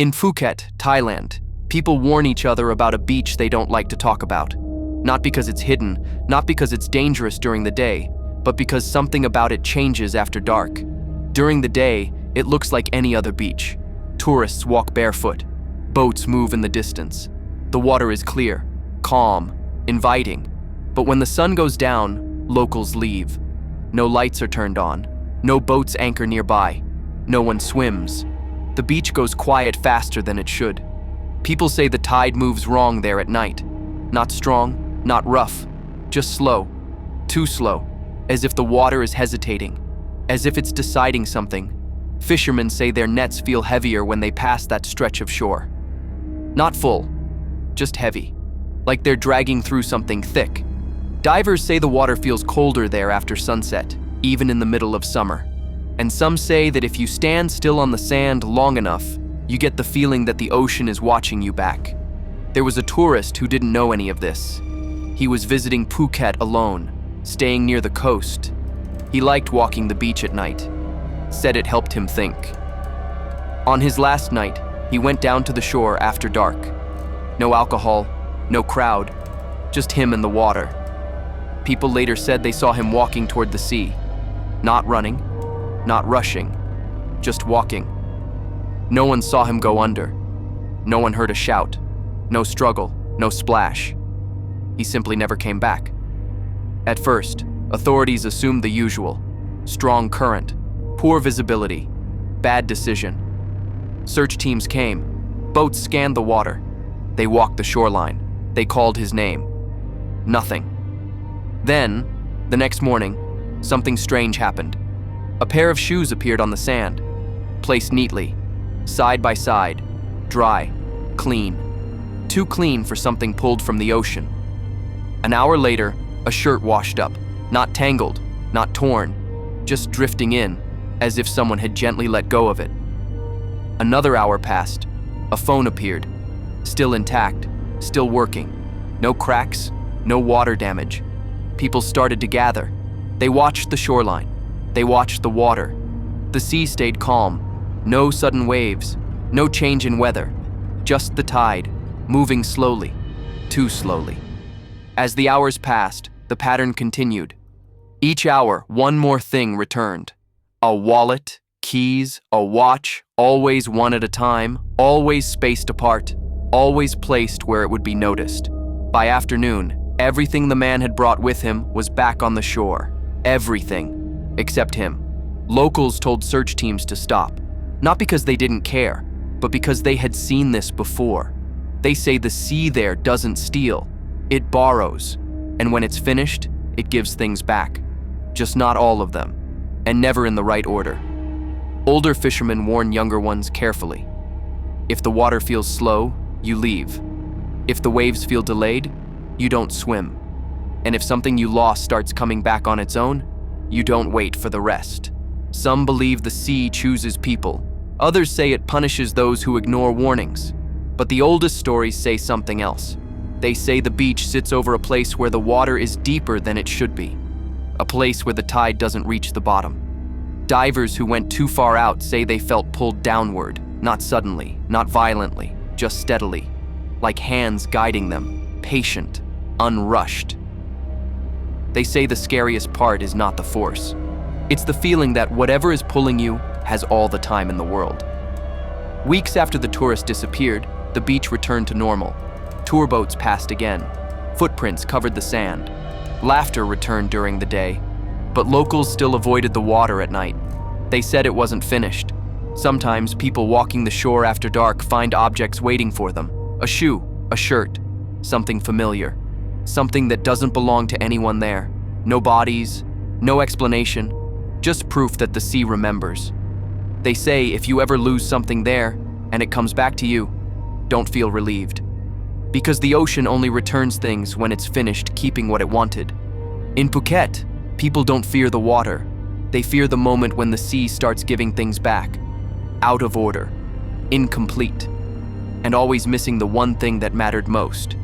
In Phuket, Thailand, people warn each other about a beach they don't like to talk about. Not because it's hidden, not because it's dangerous during the day, but because something about it changes after dark. During the day, it looks like any other beach. Tourists walk barefoot. Boats move in the distance. The water is clear, calm, inviting. But when the sun goes down, locals leave. No lights are turned on. No boats anchor nearby. No one swims. The beach goes quiet faster than it should. People say the tide moves wrong there at night. Not strong, not rough, just slow. Too slow, as if the water is hesitating, as if it's deciding something. Fishermen say their nets feel heavier when they pass that stretch of shore. Not full, just heavy, like they're dragging through something thick. Divers say the water feels colder there after sunset, even in the middle of summer. And some say that if you stand still on the sand long enough, you get the feeling that the ocean is watching you back. There was a tourist who didn't know any of this. He was visiting Phuket alone, staying near the coast. He liked walking the beach at night, said it helped him think. On his last night, he went down to the shore after dark. No alcohol, no crowd, just him and the water. People later said they saw him walking toward the sea, not running, not rushing, just walking. No one saw him go under. No one heard a shout. No struggle, no splash. He simply never came back. At first, authorities assumed the usual: strong current, poor visibility, bad decision. Search teams came. Boats scanned the water. They walked the shoreline. They called his name. Nothing. Then, the next morning, something strange happened. A pair of shoes appeared on the sand, placed neatly, side by side, dry, clean. Too clean for something pulled from the ocean. An hour later, a shirt washed up, not tangled, not torn, just drifting in, as if someone had gently let go of it. Another hour passed. A phone appeared, still intact, still working. No cracks, no water damage. People started to gather. They watched the shoreline. They watched the water. The sea stayed calm. No sudden waves, no change in weather. Just the tide, moving slowly, too slowly. As the hours passed, the pattern continued. Each hour, one more thing returned. A wallet, keys, a watch, always one at a time, always spaced apart, always placed where it would be noticed. By afternoon, everything the man had brought with him was back on the shore. Everything, except him. Locals told search teams to stop, not because they didn't care, but because they had seen this before. They say the sea there doesn't steal, it borrows, and when it's finished, it gives things back. Just not all of them, and never in the right order. Older fishermen warn younger ones carefully. If the water feels slow, you leave. If the waves feel delayed, you don't swim. And if something you lost starts coming back on its own, you don't wait for the rest. Some believe the sea chooses people. Others say it punishes those who ignore warnings. But the oldest stories say something else. They say the beach sits over a place where the water is deeper than it should be. A place where the tide doesn't reach the bottom. Divers who went too far out say they felt pulled downward, not suddenly, not violently, just steadily, like hands guiding them, patient, unrushed. They say the scariest part is not the force. It's the feeling that whatever is pulling you has all the time in the world. Weeks after the tourist disappeared, the beach returned to normal. Tour boats passed again. Footprints covered the sand. Laughter returned during the day, but locals still avoided the water at night. They said it wasn't finished. Sometimes people walking the shore after dark find objects waiting for them. A shoe, a shirt, something familiar. Something that doesn't belong to anyone there. No bodies, no explanation, just proof that the sea remembers. They say if you ever lose something there and it comes back to you, don't feel relieved. Because the ocean only returns things when it's finished keeping what it wanted. In Phuket, people don't fear the water. They fear the moment when the sea starts giving things back. Out of order, incomplete, and always missing the one thing that mattered most.